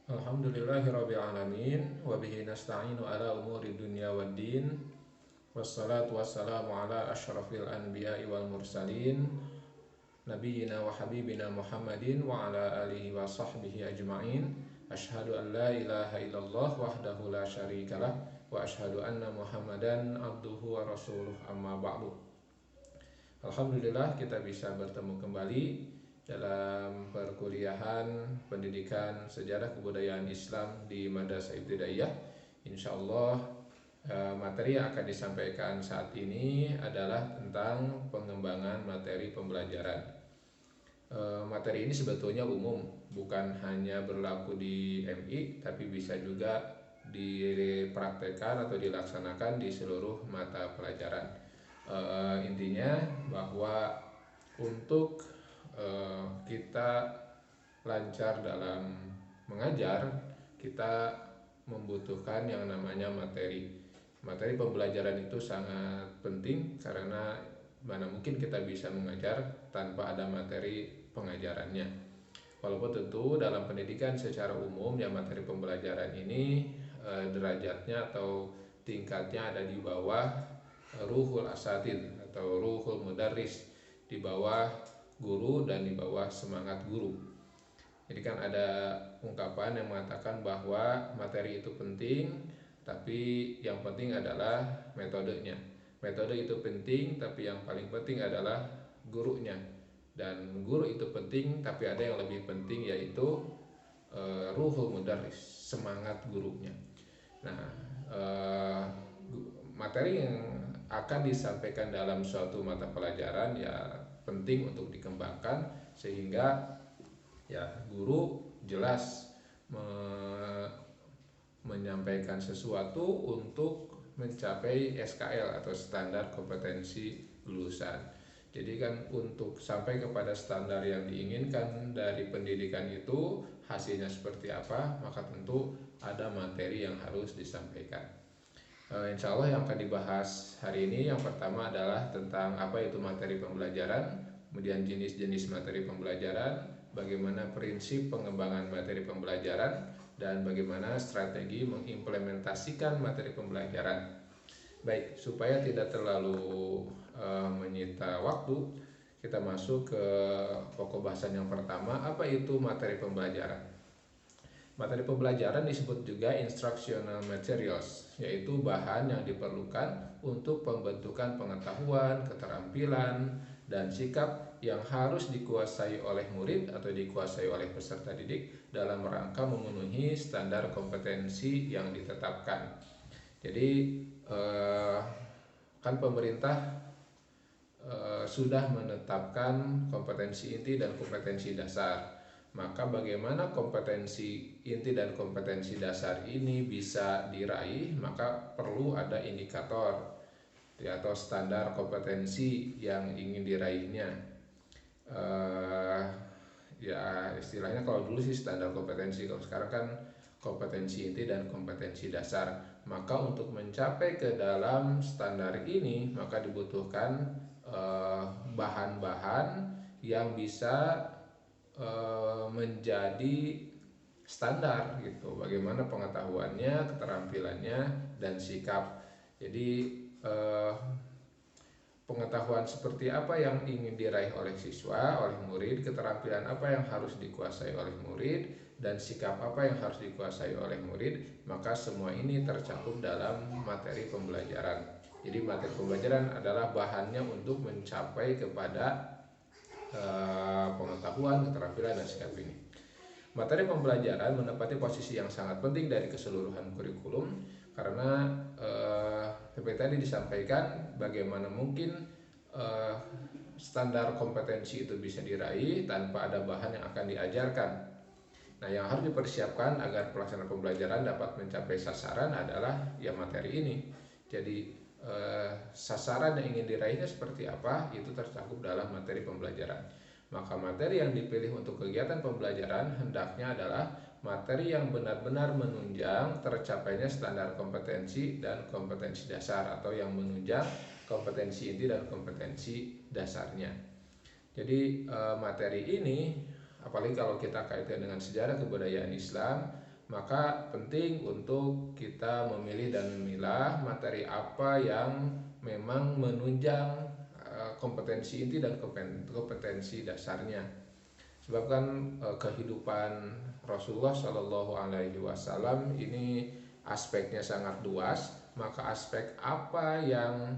Alhamdulillahirabbil alamin wa bihi nasta'inu ala umuri dunya waddin. Wassalatu wassalamu ala asyrafil anbiya'i wal mursalin nabiyyina wa habibina Muhammadin wa ala alihi wa sahbihi ajma'in. Asyhadu an la ilaha illallah wahdahu la syarikalah wa asyhadu anna Muhammadan abduhu wa rasuluh, amma ba'du. Alhamdulillah kita bisa bertemu kembali dalam perkuliahan pendidikan sejarah kebudayaan Islam di Madrasah Ibtidaiyah. Insyaallah materi yang akan disampaikan saat ini adalah tentang pengembangan materi pembelajaran. Materi ini sebetulnya umum, bukan hanya berlaku di MI, tapi bisa juga dipraktekkan atau dilaksanakan di seluruh mata pelajaran. Intinya bahwa untuk kita lancar dalam mengajar, kita membutuhkan yang namanya materi. Materi pembelajaran itu sangat penting karena mana mungkin kita bisa mengajar tanpa ada materi pengajarannya. Walaupun tentu dalam pendidikan secara umum yang materi pembelajaran ini derajatnya atau tingkatnya ada di bawah ruhul asatid atau ruhul mudarris, di bawah guru dan di bawah semangat guru. Jadi kan ada ungkapan yang mengatakan bahwa materi itu penting, tapi yang penting adalah metodenya. Metode itu penting, tapi yang paling penting adalah gurunya. Dan guru itu penting, tapi ada yang lebih penting, yaitu ruhul mudarris, semangat gurunya. Nah, materi yang akan disampaikan dalam suatu mata pelajaran ya penting untuk dikembangkan sehingga ya guru jelas menyampaikan sesuatu untuk mencapai SKL atau standar kompetensi lulusan. Jadi kan untuk sampai kepada standar yang diinginkan dari pendidikan itu hasilnya seperti apa, maka tentu ada materi yang harus disampaikan. Insya Allah yang akan dibahas hari ini yang pertama adalah tentang apa itu materi pembelajaran, kemudian jenis-jenis materi pembelajaran, bagaimana prinsip pengembangan materi pembelajaran, dan bagaimana strategi mengimplementasikan materi pembelajaran. Baik, supaya tidak terlalu menyita waktu, kita masuk ke pokok bahasan yang pertama, apa itu materi pembelajaran. Materi pembelajaran disebut juga instructional materials, yaitu bahan yang diperlukan untuk pembentukan pengetahuan, keterampilan, dan sikap yang harus dikuasai oleh murid atau dikuasai oleh peserta didik dalam rangka memenuhi standar kompetensi yang ditetapkan. Jadi kan pemerintah sudah menetapkan kompetensi inti dan kompetensi dasar. Maka bagaimana kompetensi inti dan kompetensi dasar ini bisa diraih, maka perlu ada indikator atau standar kompetensi yang ingin diraihnya. Ya istilahnya kalau dulu sih standar kompetensi, kalau sekarang kan kompetensi inti dan kompetensi dasar. Maka untuk mencapai ke dalam standar ini maka dibutuhkan bahan-bahan yang bisa menjadi standar gitu, bagaimana pengetahuannya, keterampilannya, dan sikap. Jadi pengetahuan seperti apa yang ingin diraih oleh siswa, oleh murid, keterampilan apa yang harus dikuasai oleh murid, dan sikap apa yang harus dikuasai oleh murid, maka semua ini tercakup dalam materi pembelajaran. Jadi materi pembelajaran adalah bahannya untuk mencapai kepada pengetahuan, keterampilan, dan sikap ini. Materi pembelajaran menempati posisi yang sangat penting dari keseluruhan kurikulum karena seperti tadi disampaikan bagaimana mungkin standar kompetensi itu bisa diraih tanpa ada bahan yang akan diajarkan. Nah, yang harus dipersiapkan agar pelaksanaan pembelajaran dapat mencapai sasaran adalah ya materi ini. Jadi sasaran yang ingin diraihnya seperti apa itu tercakup dalam materi pembelajaran. Maka materi yang dipilih untuk kegiatan pembelajaran hendaknya adalah materi yang benar-benar menunjang tercapainya standar kompetensi dan kompetensi dasar atau yang menunjang kompetensi inti dan kompetensi dasarnya. Jadi materi ini apalagi kalau kita kaitkan dengan sejarah kebudayaan Islam, Maka penting untuk kita memilih dan memilah materi apa yang memang menunjang kompetensi inti dan kompetensi dasarnya. Sebab kan kehidupan Rasulullah Shallallahu Alaihi Wasallam ini aspeknya sangat luas, maka aspek apa yang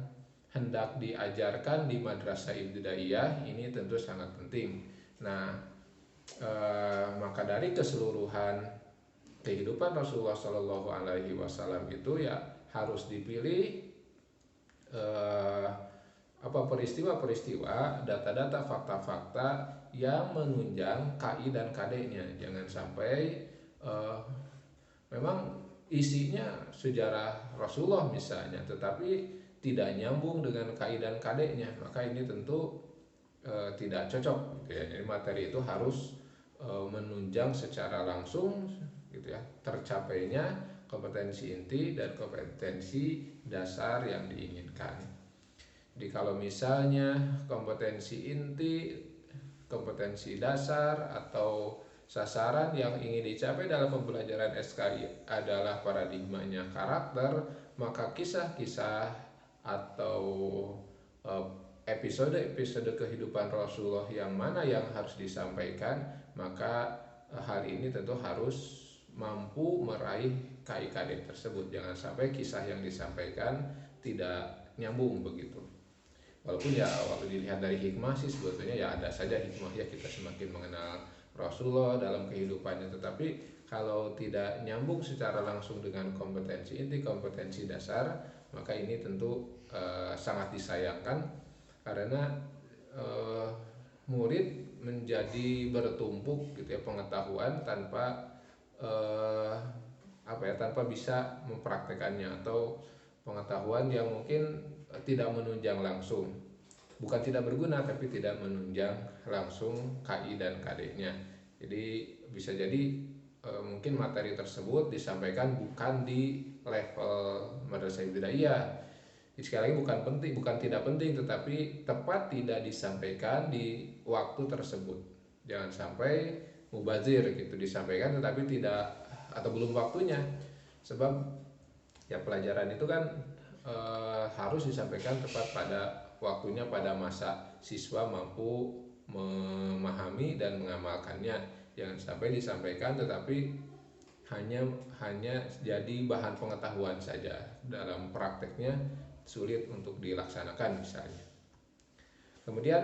hendak diajarkan di madrasah ibtidaiyah ini tentu sangat penting. Nah, maka dari keseluruhan kehidupan Rasulullah Shallallahu Alaihi Wasallam itu ya harus dipilih peristiwa-peristiwa, data-data, fakta-fakta yang menunjang KI dan KD-nya. Jangan sampai memang isinya sejarah Rasulullah misalnya, tetapi tidak nyambung dengan KI dan KD-nya, maka ini tentu tidak cocok gitu ya. Jadi materi itu harus menunjang secara langsung gitu ya, tercapainya kompetensi inti dan kompetensi dasar yang diinginkan. Jadi kalau misalnya kompetensi inti, kompetensi dasar atau sasaran yang ingin dicapai dalam pembelajaran SKI adalah paradigmanya karakter, maka kisah-kisah atau episode-episode kehidupan Rasulullah yang mana yang harus disampaikan, maka hal ini tentu harus mampu meraih KIKD tersebut. Jangan sampai kisah yang disampaikan tidak nyambung begitu. Walaupun ya waktu dilihat dari hikmah sih sebetulnya ya ada saja hikmah ya, kita semakin mengenal Rasulullah dalam kehidupannya, tetapi kalau tidak nyambung secara langsung dengan kompetensi inti, kompetensi dasar, maka ini tentu sangat disayangkan, karena murid menjadi bertumpuk gitu ya pengetahuan tanpa tanpa bisa mempraktekannya, atau pengetahuan yang mungkin tidak menunjang langsung, bukan tidak berguna tapi tidak menunjang langsung KI dan KD-nya. Jadi bisa jadi mungkin materi tersebut disampaikan bukan di level madrasah ibtidaiyah. Jadi sekali lagi bukan tidak penting, tetapi tepat tidak disampaikan di waktu tersebut. Jangan sampai mubazir gitu, disampaikan tetapi tidak atau belum waktunya. Sebab ya pelajaran itu kan harus disampaikan tepat pada waktunya, pada masa siswa mampu memahami dan mengamalkannya. Jangan sampai disampaikan tetapi hanya jadi bahan pengetahuan saja, dalam prakteknya sulit untuk dilaksanakan misalnya. Kemudian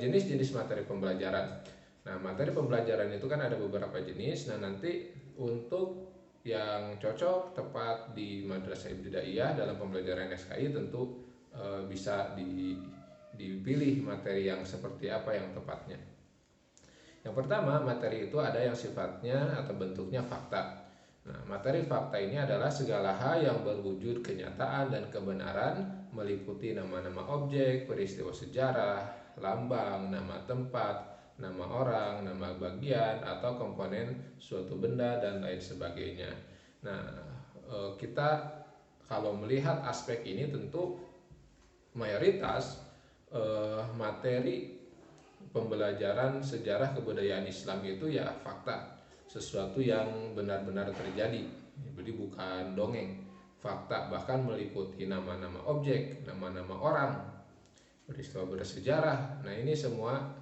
jenis-jenis materi pembelajaran. Nah, materi pembelajaran itu kan ada beberapa jenis. Nah, nanti untuk yang cocok tepat di madrasah ibtidaiyah dalam pembelajaran SKI tentu bisa dipilih materi yang seperti apa yang tepatnya. Yang pertama, materi itu ada yang sifatnya atau bentuknya fakta. Nah, materi fakta ini adalah segala hal yang berwujud kenyataan dan kebenaran, meliputi nama-nama objek, peristiwa sejarah, lambang, nama tempat, nama orang, nama bagian atau komponen suatu benda dan lain sebagainya. Nah, kita kalau melihat aspek ini tentu mayoritas materi pembelajaran sejarah kebudayaan Islam itu ya fakta, sesuatu yang benar-benar terjadi, jadi bukan dongeng, fakta, bahkan meliputi nama-nama objek, nama-nama orang, peristiwa bersejarah. Nah, ini semua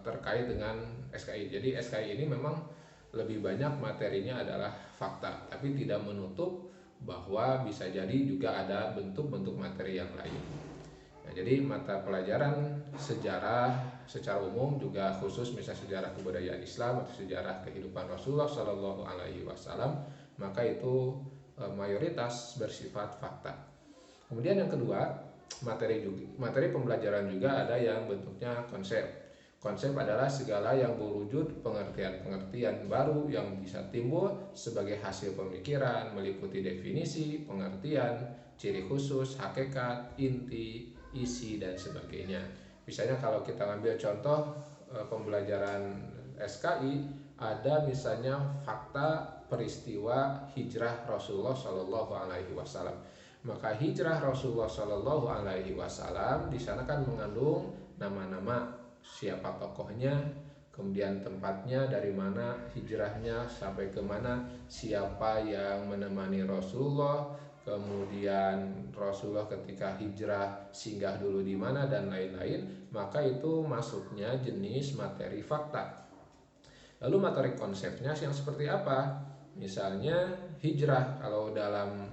terkait dengan SKI. Jadi SKI ini memang lebih banyak materinya adalah fakta, tapi tidak menutup bahwa bisa jadi juga ada bentuk-bentuk materi yang lain. Nah, jadi mata pelajaran sejarah secara umum juga khusus misalnya sejarah kebudayaan Islam atau sejarah kehidupan Rasulullah Shallallahu Alaihi Wasallam, maka itu mayoritas bersifat fakta. Kemudian yang kedua, materi pembelajaran juga ada yang bentuknya konsep. Konsep adalah segala yang berwujud pengertian-pengertian baru yang bisa timbul sebagai hasil pemikiran, meliputi definisi, pengertian, ciri khusus, hakikat, inti, isi, dan sebagainya. Misalnya kalau kita ngambil contoh pembelajaran SKI, ada misalnya fakta peristiwa hijrah Rasulullah Shallallahu Alaihi Wasallam. Maka hijrah Rasulullah Shallallahu Alaihi Wasallam di sana kan mengandung nama-nama siapa tokohnya, kemudian tempatnya dari mana, hijrahnya sampai ke mana, siapa yang menemani Rasulullah, kemudian Rasulullah ketika hijrah singgah dulu di mana dan lain-lain, maka itu masuknya jenis materi fakta. Lalu materi konsepnya yang seperti apa? Misalnya hijrah, kalau dalam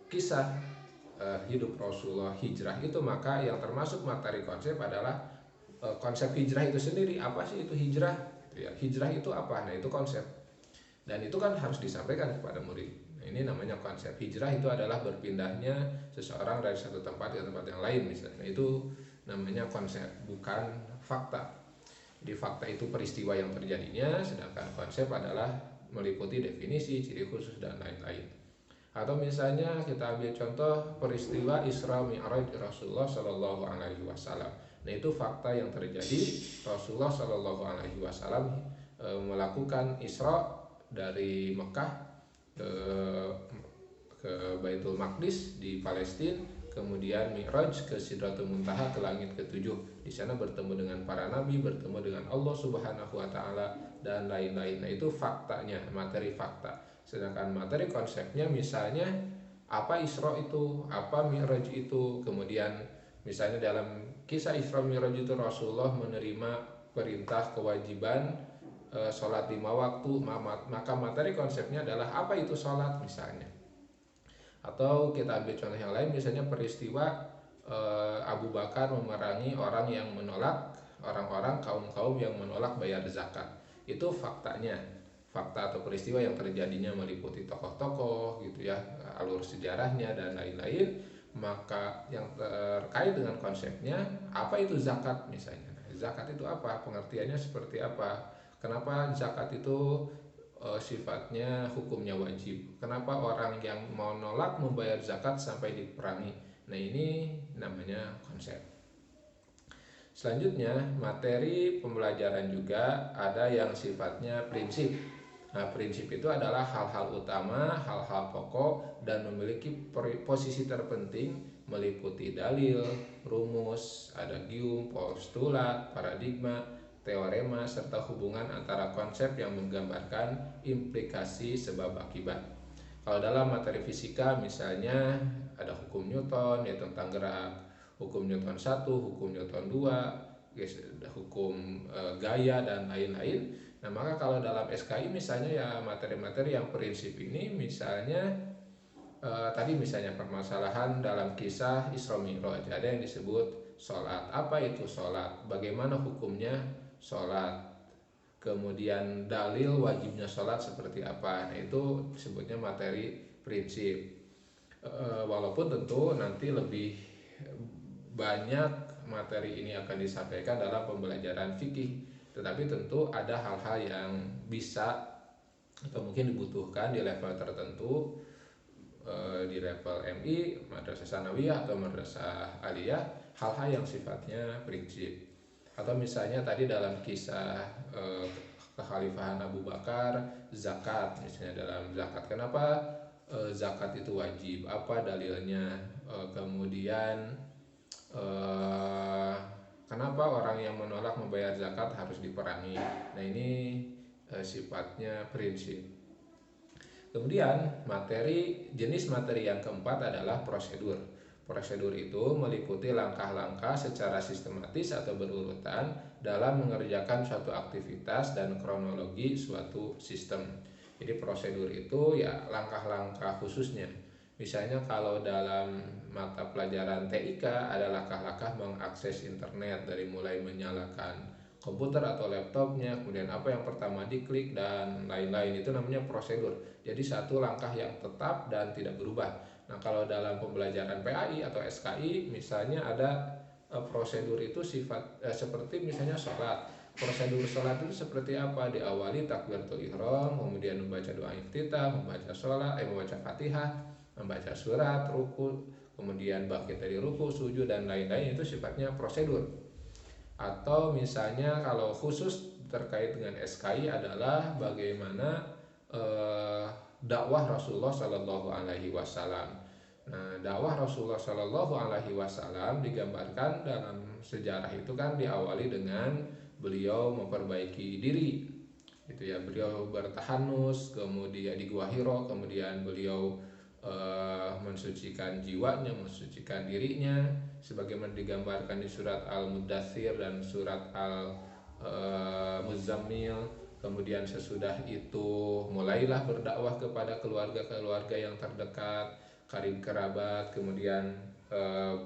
kisah hidup Rasulullah hijrah itu, maka yang termasuk materi konsep adalah konsep hijrah itu sendiri. Apa sih itu hijrah? Hijrah itu apa? Nah, itu konsep. Dan itu kan harus disampaikan kepada murid. Nah, ini namanya konsep. Hijrah itu adalah berpindahnya seseorang dari satu tempat ke tempat yang lain misalnya. Itu namanya konsep, bukan fakta. Di fakta itu peristiwa yang terjadinya, sedangkan konsep adalah meliputi definisi, ciri khusus, dan lain-lain. Atau misalnya kita ambil contoh peristiwa Isra Mi'raj Rasulullah Shallallahu Alaihi Wasallam. Nah, itu fakta yang terjadi. Rasulullah Shallallahu Alaihi Wasallam melakukan Isra dari Mekah ke Baitul Maqdis di Palestina, kemudian Mi'raj ke Sidratul Muntaha, ke langit ketujuh. Di sana bertemu dengan para nabi, bertemu dengan Allah Subhanahu wa taala, dan lain-lain. Nah, itu faktanya, materi fakta. Sedangkan materi konsepnya misalnya apa Isra itu, apa Mi'raj itu. Kemudian misalnya dalam kisah Isra Mi'raj itu Rasulullah menerima perintah kewajiban sholat 5 waktu, maka materi konsepnya adalah apa itu sholat misalnya. Atau kita ambil contoh yang lain, misalnya peristiwa Abu Bakar memerangi orang yang menolak, orang-orang kaum-kaum yang menolak bayar zakat. Itu faktanya, fakta atau peristiwa yang terjadinya meliputi tokoh-tokoh gitu ya, alur sejarahnya dan lain-lain. Maka yang terkait dengan konsepnya, apa itu zakat misalnya. Zakat itu apa, pengertiannya seperti apa, kenapa zakat itu sifatnya hukumnya wajib, kenapa orang yang mau nolak membayar zakat sampai diperangi. Nah, ini namanya konsep. Selanjutnya, materi pembelajaran juga ada yang sifatnya prinsip. Nah, prinsip itu adalah hal-hal utama, hal-hal pokok, dan memiliki posisi terpenting, meliputi dalil, rumus, adagium, postulat, paradigma, teorema, serta hubungan antara konsep yang menggambarkan implikasi sebab akibat. Kalau dalam materi fisika misalnya ada hukum Newton, yaitu tentang gerak, hukum Newton 1, hukum Newton 2, hukum gaya, dan lain-lain. Nah, maka kalau dalam SKI misalnya ya materi-materi yang prinsip ini, misalnya tadi misalnya permasalahan dalam kisah Isra Mi'raj, ada yang disebut sholat. Apa itu sholat? Bagaimana hukumnya sholat? Kemudian dalil wajibnya sholat seperti apa? Nah, itu disebutnya materi prinsip. Walaupun tentu nanti lebih banyak materi ini akan disampaikan dalam pembelajaran fikih, tetapi tentu ada hal-hal yang bisa atau mungkin dibutuhkan di level tertentu, di level MI, Madrasah Sanawiyah atau Madrasah Aliyah, hal-hal yang sifatnya prinsip. Atau misalnya tadi dalam kisah kekhalifahan Abu Bakar, zakat misalnya, dalam zakat kenapa zakat itu wajib, apa dalilnya, kemudian kenapa orang yang menolak membayar zakat harus diperangi. Nah, ini sifatnya prinsip. Kemudian jenis materi yang keempat adalah prosedur. Prosedur itu meliputi langkah-langkah secara sistematis atau berurutan dalam mengerjakan suatu aktivitas dan kronologi suatu sistem. Jadi prosedur itu ya langkah-langkah khususnya. Misalnya kalau dalam mata pelajaran TIK ada langkah-langkah mengakses internet, dari mulai menyalakan komputer atau laptopnya, kemudian apa yang pertama diklik, dan lain-lain. Itu namanya prosedur. Jadi satu langkah yang tetap dan tidak berubah. Nah, kalau dalam pembelajaran PAI atau SKI misalnya ada prosedur itu seperti misalnya sholat. Prosedur sholat itu seperti apa? Diawali takbiratul ihram, kemudian membaca doa iftitah, membaca Fatihah, membaca surat, ruku, kemudian bangkit dari ruku, sujud, dan lain-lain. Itu sifatnya prosedur. Atau misalnya kalau khusus terkait dengan SKI adalah bagaimana dakwah Rasulullah Shallallahu Alaihi Wasallam. Nah, dakwah Rasulullah Shallallahu Alaihi Wasallam digambarkan dalam sejarah itu kan diawali dengan beliau memperbaiki diri, gitu ya. Beliau bertahanus, kemudian di Gua Hiro, kemudian beliau mensucikan jiwanya, mensucikan dirinya, sebagaimana digambarkan di surat Al-Mudaththir dan surat Al-Muzammil. Kemudian sesudah itu mulailah berdakwah kepada keluarga-keluarga yang terdekat, karib kerabat, kemudian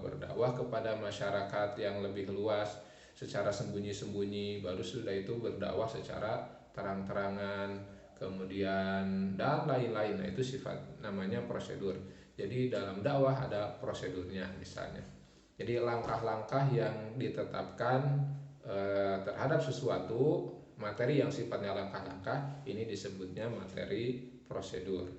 berdakwah kepada masyarakat yang lebih luas secara sembunyi-sembunyi, baru sudah itu berdakwah secara terang-terangan, kemudian dan lain-lain. Nah, itu sifat namanya prosedur. Jadi dalam dakwah ada prosedurnya misalnya. Jadi langkah-langkah yang ditetapkan terhadap sesuatu materi yang sifatnya langkah-langkah, ini disebutnya materi prosedur.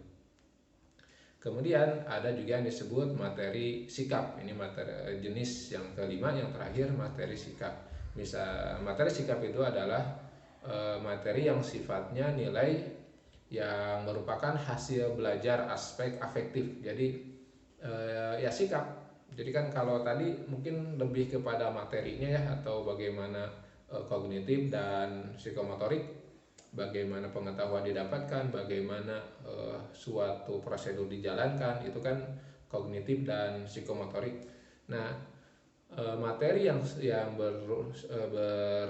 Kemudian ada juga yang disebut materi sikap. Ini materi jenis yang kelima, yang terakhir, materi sikap. Materi sikap itu adalah materi yang sifatnya nilai yang merupakan hasil belajar aspek afektif. Jadi ya sikap. Jadi kan kalau tadi mungkin lebih kepada materinya ya, atau bagaimana kognitif dan psikomotorik, bagaimana pengetahuan didapatkan, bagaimana suatu prosedur dijalankan, itu kan kognitif dan psikomotorik. Nah, materi yang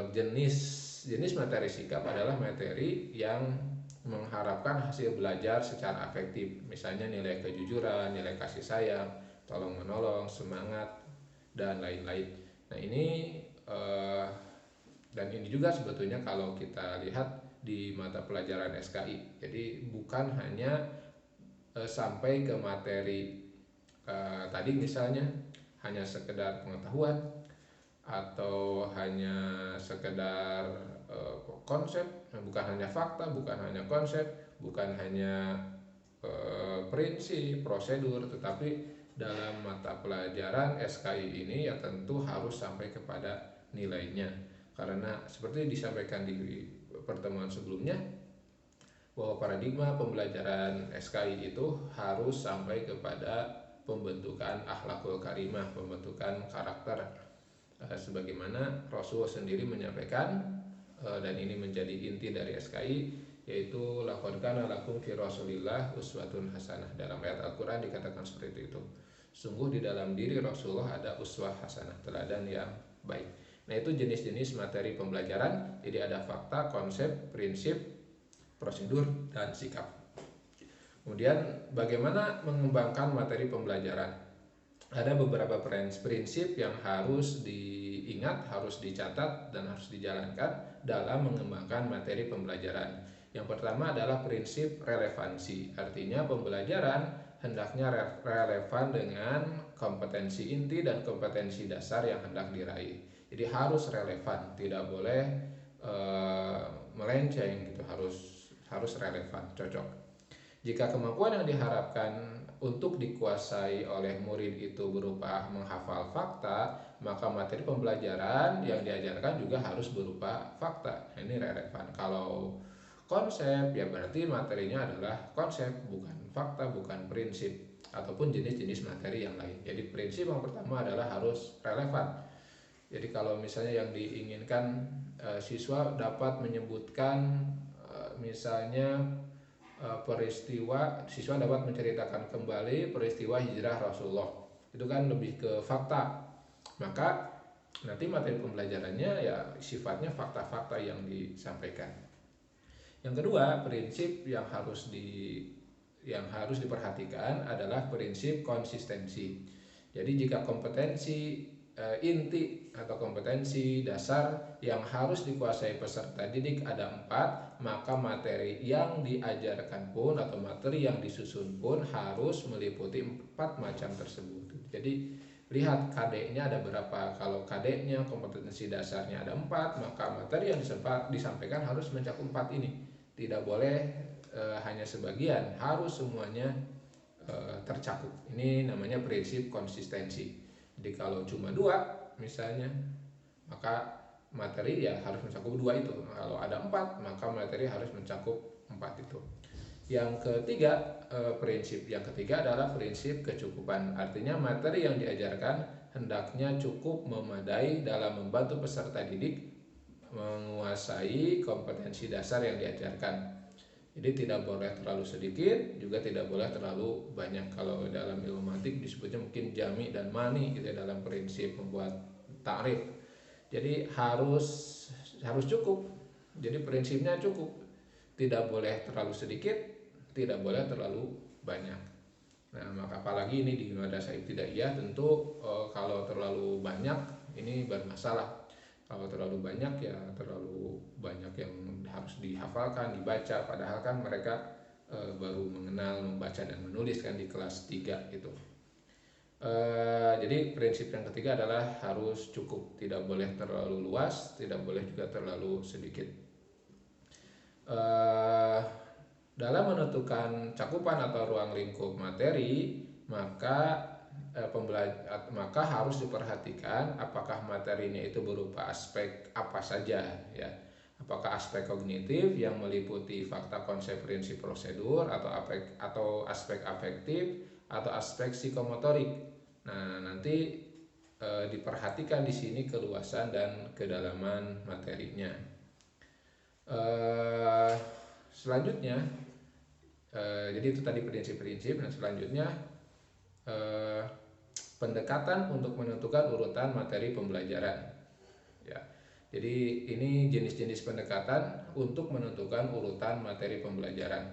berjenis materi sikap adalah materi yang mengharapkan hasil belajar secara afektif, misalnya nilai kejujuran, nilai kasih sayang, tolong menolong, semangat, dan lain-lain. Nah, ini dan ini juga sebetulnya kalau kita lihat di mata pelajaran SKI. Jadi bukan hanya sampai ke materi tadi misalnya hanya sekedar pengetahuan, atau hanya sekedar konsep, bukan hanya fakta, bukan hanya konsep, bukan hanya prinsip, prosedur, tetapi dalam mata pelajaran SKI ini ya tentu harus sampai kepada nilainya. Karena seperti disampaikan di pertemuan sebelumnya, bahwa paradigma pembelajaran SKI itu harus sampai kepada pembentukan akhlakul karimah, pembentukan karakter, sebagaimana Rasul sendiri menyampaikan, dan ini menjadi inti dari SKI, yaitu laqad kana lakum fi Rasulillah uswatun hasanah. Dalam ayat Al-Quran dikatakan seperti itu. Sungguh di dalam diri Rasulullah ada uswah hasanah, teladan yang baik. Nah, itu jenis-jenis materi pembelajaran. Jadi ada fakta, konsep, prinsip, prosedur, dan sikap. Kemudian bagaimana mengembangkan materi pembelajaran? Ada beberapa prinsip yang harus diingat, harus dicatat, dan harus dijalankan dalam mengembangkan materi pembelajaran. Yang pertama adalah prinsip relevansi. Artinya pembelajaran hendaknya relevan dengan kompetensi inti dan kompetensi dasar yang hendak diraih. Jadi harus relevan, tidak boleh melenceng gitu, harus relevan, cocok. Jika kemampuan yang diharapkan untuk dikuasai oleh murid itu berupa menghafal fakta, maka materi pembelajaran yang diajarkan juga harus berupa fakta. Ini relevan. Kalau konsep, ya berarti materinya adalah konsep, bukan fakta, bukan prinsip, ataupun jenis-jenis materi yang lain. Jadi prinsip yang pertama adalah harus relevan. Jadi kalau misalnya yang diinginkan siswa dapat menyebutkan misalnya peristiwa, siswa dapat menceritakan kembali peristiwa hijrah Rasulullah, itu kan lebih ke fakta, maka nanti materi pembelajarannya ya sifatnya fakta-fakta yang disampaikan. Yang kedua, prinsip yang harus diperhatikan adalah prinsip konsistensi. Jadi jika kompetensi inti atau kompetensi dasar yang harus dikuasai peserta didik ada 4, maka materi yang diajarkan pun atau materi yang disusun pun harus meliputi 4 macam tersebut. Jadi lihat KD-nya ada berapa. Kalau KD-nya kompetensi dasarnya ada 4, maka materi yang disampaikan harus mencakup 4 ini. Tidak boleh hanya sebagian, harus semuanya tercakup. Ini namanya prinsip konsistensi. Jadi kalau cuma 2 misalnya, maka materi ya harus mencakup 2 itu. Kalau ada 4, maka materi harus mencakup 4 itu. Yang ketiga, prinsip yang ketiga adalah prinsip kecukupan. Artinya materi yang diajarkan hendaknya cukup memadai dalam membantu peserta didik menguasai kompetensi dasar yang diajarkan. Jadi tidak boleh terlalu sedikit, juga tidak boleh terlalu banyak. Kalau dalam ilmu mantik disebutnya mungkin jami dan mani gitu ya, dalam prinsip membuat takrif. Jadi harus cukup. Jadi prinsipnya cukup. Tidak boleh terlalu sedikit, tidak boleh terlalu banyak. Nah, maka apalagi ini di madrasah ibtidaiyah tentu kalau terlalu banyak ini bermasalah. Kalau terlalu banyak ya terlalu banyak yang harus dihafalkan, dibaca, padahal kan mereka baru mengenal membaca dan menulis kan di kelas 3 itu. Jadi prinsip yang ketiga adalah harus cukup, tidak boleh terlalu luas, tidak boleh juga terlalu sedikit. Dalam menentukan cakupan atau ruang lingkup materi, maka maka harus diperhatikan apakah materinya itu berupa aspek apa saja ya. Apakah aspek kognitif yang meliputi fakta, konsep, prinsip, prosedur, atau aspek afektif, atau aspek psikomotorik. Nah, nanti diperhatikan di sini keluasan dan kedalaman materinya. Selanjutnya, jadi itu tadi prinsip-prinsip. Nah, selanjutnya pendekatan untuk menentukan urutan materi pembelajaran. Ya, jadi ini jenis-jenis pendekatan untuk menentukan urutan materi pembelajaran.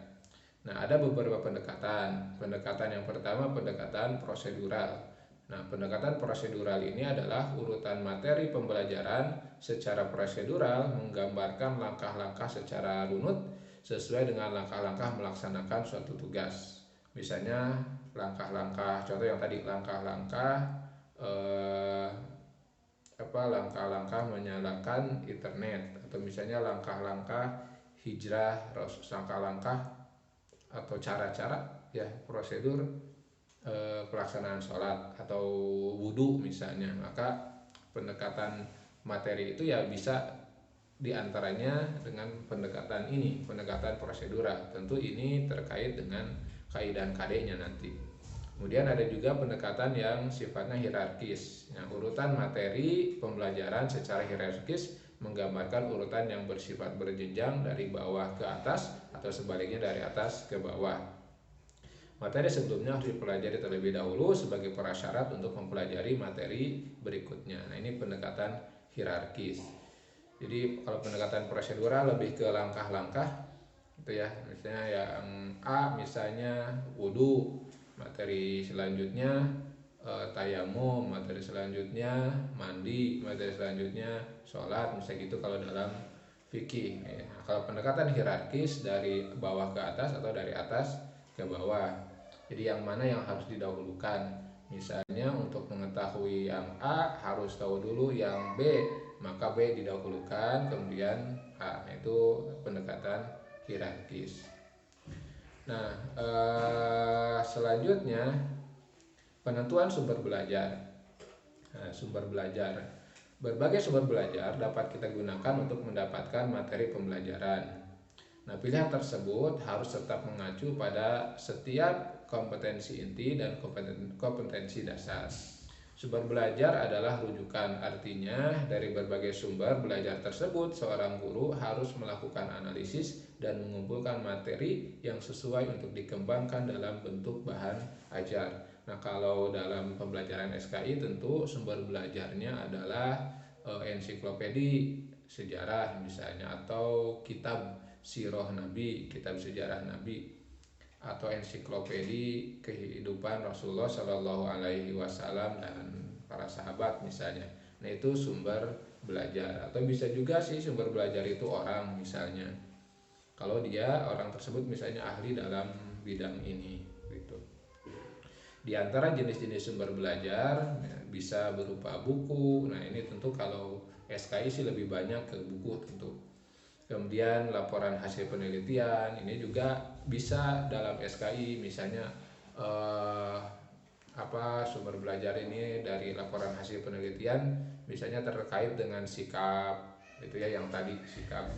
Nah, ada beberapa pendekatan. Pendekatan yang pertama pendekatan prosedural. Nah, pendekatan prosedural ini adalah urutan materi pembelajaran secara prosedural, menggambarkan langkah-langkah secara runut sesuai dengan langkah-langkah melaksanakan suatu tugas. Misalnya langkah-langkah, contoh yang tadi langkah-langkah langkah-langkah menyalakan internet, atau misalnya langkah-langkah hijrah, langkah-langkah atau cara-cara ya prosedur pelaksanaan sholat atau wudhu misalnya. Maka pendekatan materi itu ya bisa diantaranya dengan pendekatan ini, pendekatan prosedural. Tentu ini terkait dengan kaidah KD-nya nanti. Kemudian ada juga pendekatan yang sifatnya hierarkis. Nah, urutan materi pembelajaran secara hierarkis menggambarkan urutan yang bersifat berjenjang dari bawah ke atas atau sebaliknya dari atas ke bawah. Materi sebelumnya harus dipelajari terlebih dahulu sebagai prasyarat untuk mempelajari materi berikutnya. Nah, ini pendekatan hierarkis. Jadi kalau pendekatan prosedural lebih ke langkah-langkah gitu ya. Misalnya yang A misalnya wudhu, materi selanjutnya tayamum, materi selanjutnya mandi, materi selanjutnya sholat, misalnya gitu kalau dalam fikih ya. Kalau pendekatan hierarkis dari bawah ke atas atau dari atas ke bawah, jadi yang mana yang harus didahulukan. Misalnya untuk mengetahui yang A harus tahu dulu yang B, maka B didahulukan kemudian A. Itu pendekatan hierarkis. Nah, selanjutnya penentuan sumber belajar. Nah, sumber belajar, berbagai sumber belajar dapat kita gunakan untuk mendapatkan materi pembelajaran. Nah, pilihan tersebut harus tetap mengacu pada setiap kompetensi inti dan kompetensi dasar. Sumber belajar adalah rujukan, artinya dari berbagai sumber belajar tersebut seorang guru harus melakukan analisis dan mengumpulkan materi yang sesuai untuk dikembangkan dalam bentuk bahan ajar. Nah, kalau dalam pembelajaran SKI tentu sumber belajarnya adalah ensiklopedi sejarah misalnya, atau kitab sirah Nabi, kitab sejarah Nabi, atau ensiklopedi kehidupan Rasulullah Shallallahu Alaihi Wasallam dan para sahabat misalnya. Nah, itu sumber belajar. Atau bisa juga sih sumber belajar itu orang misalnya, kalau dia orang tersebut misalnya ahli dalam bidang ini gitu. Di antara jenis-jenis sumber belajar bisa berupa buku. Nah, ini tentu kalau SKI sih lebih banyak ke buku tentu. Kemudian laporan hasil penelitian, ini juga bisa dalam SKI, misalnya sumber belajar ini dari laporan hasil penelitian misalnya terkait dengan sikap itu ya, yang tadi sikap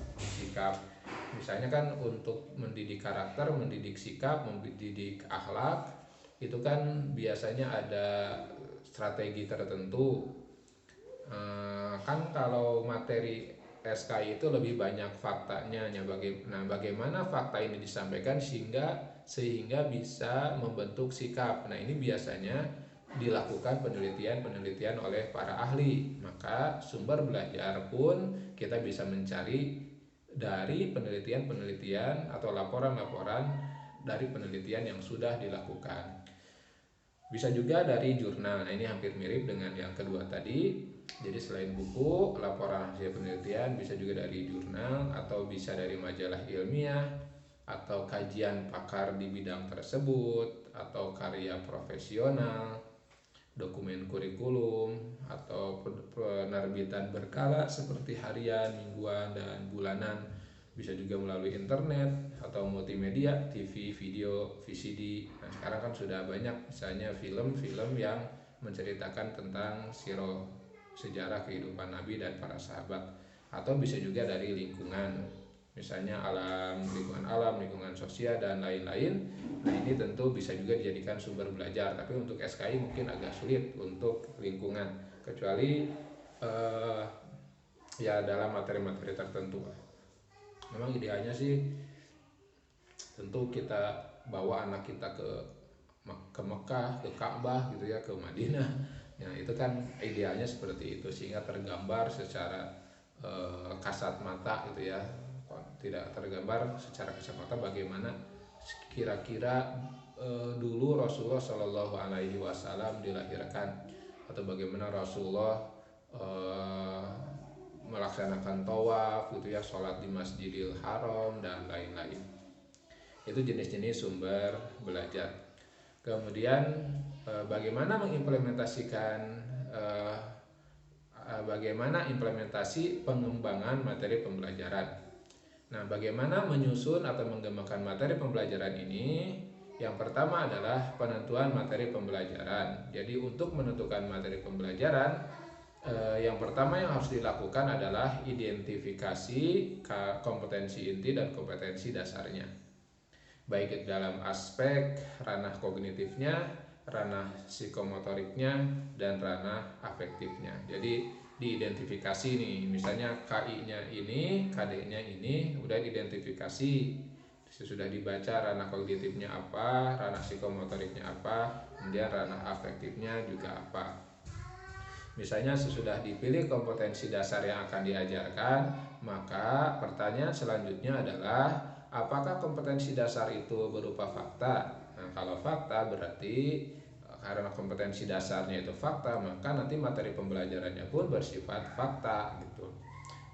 misalnya kan untuk mendidik karakter, mendidik sikap, mendidik akhlak itu kan biasanya ada strategi tertentu. Kan kalau materi SKI itu lebih banyak faktanya. Nah, bagaimana fakta ini disampaikan sehingga bisa membentuk sikap. Nah, ini biasanya dilakukan penelitian-penelitian oleh para ahli. Maka sumber belajar pun kita bisa mencari dari penelitian-penelitian atau laporan-laporan dari penelitian yang sudah dilakukan. Bisa juga dari jurnal. Nah, ini hampir mirip dengan yang kedua tadi. Jadi selain buku, laporan hasil penelitian bisa juga dari jurnal atau bisa dari majalah ilmiah atau kajian pakar di bidang tersebut atau karya profesional, dokumen kurikulum atau penerbitan berkala seperti harian, mingguan, dan bulanan. Bisa juga melalui internet atau multimedia, TV, video, VCD. Nah, sekarang kan sudah banyak misalnya film-film yang menceritakan tentang sejarah kehidupan Nabi dan para sahabat. Atau bisa juga dari lingkungan, misalnya lingkungan alam, lingkungan sosial, dan lain-lain. Nah, ini tentu bisa juga dijadikan sumber belajar, tapi untuk SKI mungkin agak sulit untuk lingkungan, kecuali ya dalam materi-materi tertentu. Memang idealnya sih tentu kita bawa anak kita ke Mekah, ke Ka'bah gitu ya, ke Madinah. Nah, itu kan idealnya seperti itu, sehingga tergambar secara kasat mata gitu ya. Tidak tergambar secara kasat mata bagaimana kira-kira dulu Rasulullah Shallallahu Alaihi Wasallam dilahirkan, atau bagaimana Rasulullah melaksanakan tawaf gitu ya, sholat di Masjidil Haram, dan lain-lain. Itu jenis-jenis sumber belajar. Kemudian bagaimana mengimplementasikan bagaimana implementasi pengembangan materi pembelajaran. Nah, bagaimana menyusun atau mengembangkan materi pembelajaran ini? Yang pertama adalah penentuan materi pembelajaran. Jadi untuk menentukan materi pembelajaran, yang pertama yang harus dilakukan adalah identifikasi kompetensi inti dan kompetensi dasarnya, baik dalam aspek ranah kognitifnya, ranah psikomotoriknya, dan ranah afektifnya. Jadi diidentifikasi nih, misalnya KI-nya ini, KD-nya ini, udah diidentifikasi, sudah dibaca ranah kognitifnya apa, ranah psikomotoriknya apa, kemudian ranah afektifnya juga apa. Misalnya sesudah dipilih kompetensi dasar yang akan diajarkan, maka pertanyaan selanjutnya adalah apakah kompetensi dasar itu berupa fakta? Nah, kalau fakta berarti karena kompetensi dasarnya itu fakta, maka nanti materi pembelajarannya pun bersifat fakta gitu.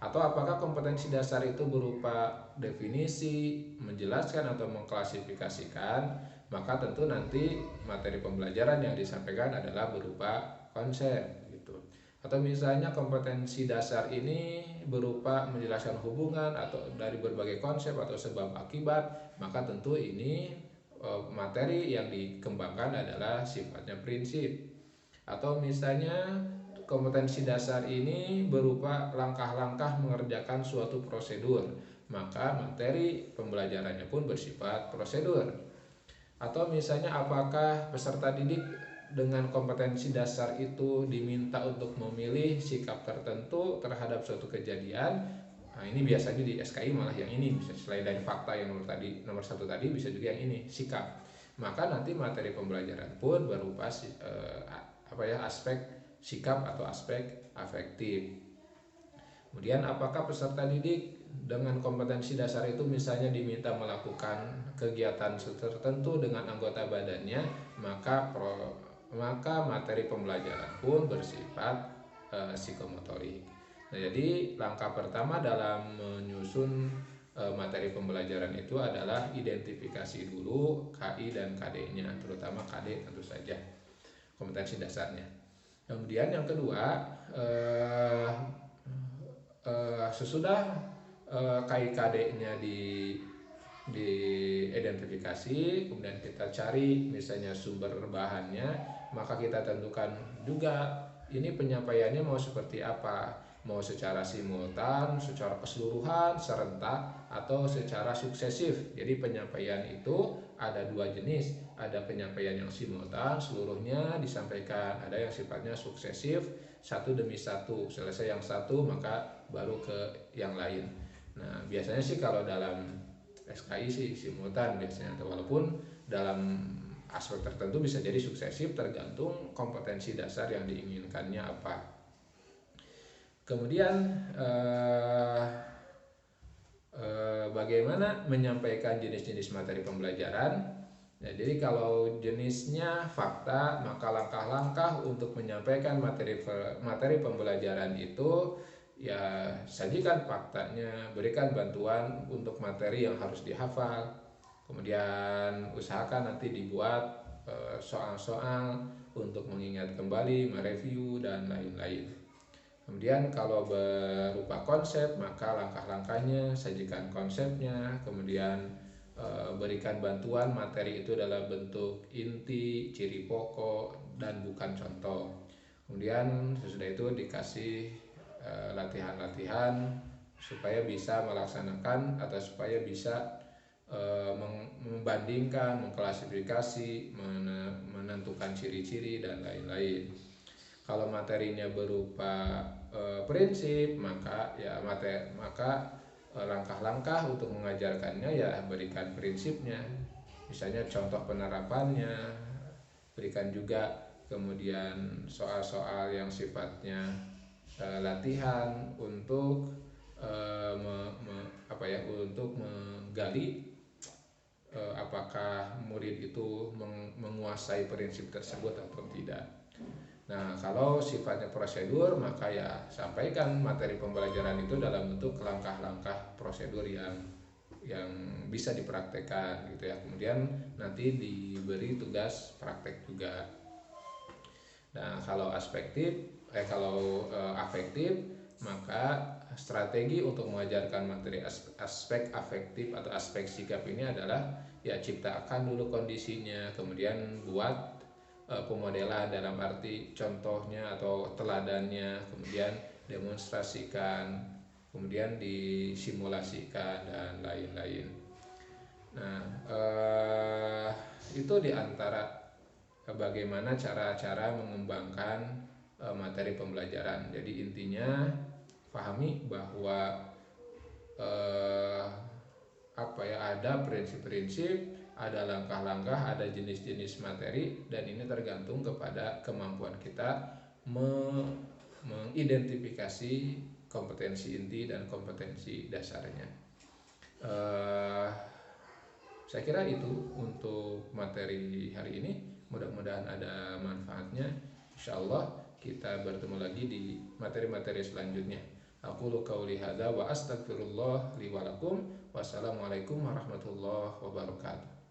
Atau apakah kompetensi dasar itu berupa definisi, menjelaskan atau mengklasifikasikan, maka tentu nanti materi pembelajaran yang disampaikan adalah berupa konsep gitu. Atau misalnya kompetensi dasar ini berupa menjelaskan hubungan atau dari berbagai konsep atau sebab akibat, maka tentu ini materi yang dikembangkan adalah sifatnya prinsip. Atau misalnya kompetensi dasar ini berupa langkah-langkah mengerjakan suatu prosedur, maka materi pembelajarannya pun bersifat prosedur. Atau misalnya apakah peserta didik dengan kompetensi dasar itu diminta untuk memilih sikap tertentu terhadap suatu kejadian. Nah, ini biasanya di SKI malah yang ini, bisa selain dari fakta yang nomor satu tadi, bisa juga yang ini, sikap. Maka nanti materi pembelajaran pun berupa aspek sikap atau aspek afektif. Kemudian apakah peserta didik dengan kompetensi dasar itu misalnya diminta melakukan kegiatan tertentu dengan anggota badannya, maka materi pembelajaran pun bersifat psikomotorik. Nah, jadi langkah pertama dalam menyusun materi pembelajaran itu adalah identifikasi dulu KI dan KD-nya, terutama KD tentu saja, kompetensi dasarnya. Kemudian yang kedua, sesudah KI-KD-nya diidentifikasi, kemudian kita cari misalnya sumber bahannya, maka kita tentukan juga ini penyampaiannya mau seperti apa, mau secara simultan, secara keseluruhan, serentak, atau secara suksesif. Jadi penyampaian itu ada dua jenis, ada penyampaian yang simultan, seluruhnya disampaikan, ada yang sifatnya suksesif, satu demi satu, selesai yang satu maka baru ke yang lain. Nah biasanya sih kalau dalam SKI sih simultan biasanya, walaupun dalam aspek tertentu bisa jadi suksesif tergantung kompetensi dasar yang diinginkannya apa. Kemudian bagaimana menyampaikan jenis-jenis materi pembelajaran. Ya, jadi kalau jenisnya fakta, maka langkah-langkah untuk menyampaikan materi pembelajaran itu ya sajikan faktanya, berikan bantuan untuk materi yang harus dihafal. Kemudian usahakan nanti dibuat soal-soal untuk mengingat kembali, mereview dan lain-lain. Kemudian kalau berupa konsep, maka langkah-langkahnya sajikan konsepnya, kemudian berikan bantuan materi itu dalam bentuk inti, ciri pokok, dan bukan contoh. Kemudian sesudah itu dikasih latihan-latihan supaya bisa melaksanakan atau supaya bisa membandingkan, mengklasifikasi, menentukan ciri-ciri dan lain-lain. Kalau materinya berupa prinsip, maka langkah-langkah untuk mengajarkannya ya berikan prinsipnya, misalnya contoh penerapannya, berikan juga kemudian soal-soal yang sifatnya latihan untuk untuk menggali apakah murid itu menguasai prinsip tersebut atau tidak. Nah, kalau sifatnya prosedur, maka ya sampaikan materi pembelajaran itu dalam bentuk langkah-langkah prosedur yang bisa dipraktekkan gitu ya. Kemudian nanti diberi tugas praktek juga. Nah, kalau afektif, maka strategi untuk mengajarkan materi aspek afektif atau aspek sikap ini adalah ya ciptakan dulu kondisinya, kemudian buat pemodelan dalam arti contohnya atau teladannya, kemudian demonstrasikan, kemudian disimulasikan dan lain-lain. Nah, itu diantara bagaimana cara-cara mengembangkan materi pembelajaran. Jadi intinya pahami bahwa ada prinsip-prinsip, ada langkah-langkah, ada jenis-jenis materi, dan ini tergantung kepada kemampuan kita mengidentifikasi kompetensi inti dan kompetensi dasarnya. Saya kira itu untuk materi hari ini. Mudah-mudahan ada manfaatnya. Insyaallah kita bertemu lagi di materi-materi selanjutnya. Aqulu qauli hadza wa astaghfirullah li wa lakum. Wassalamualaikum warahmatullahi wabarakatuh.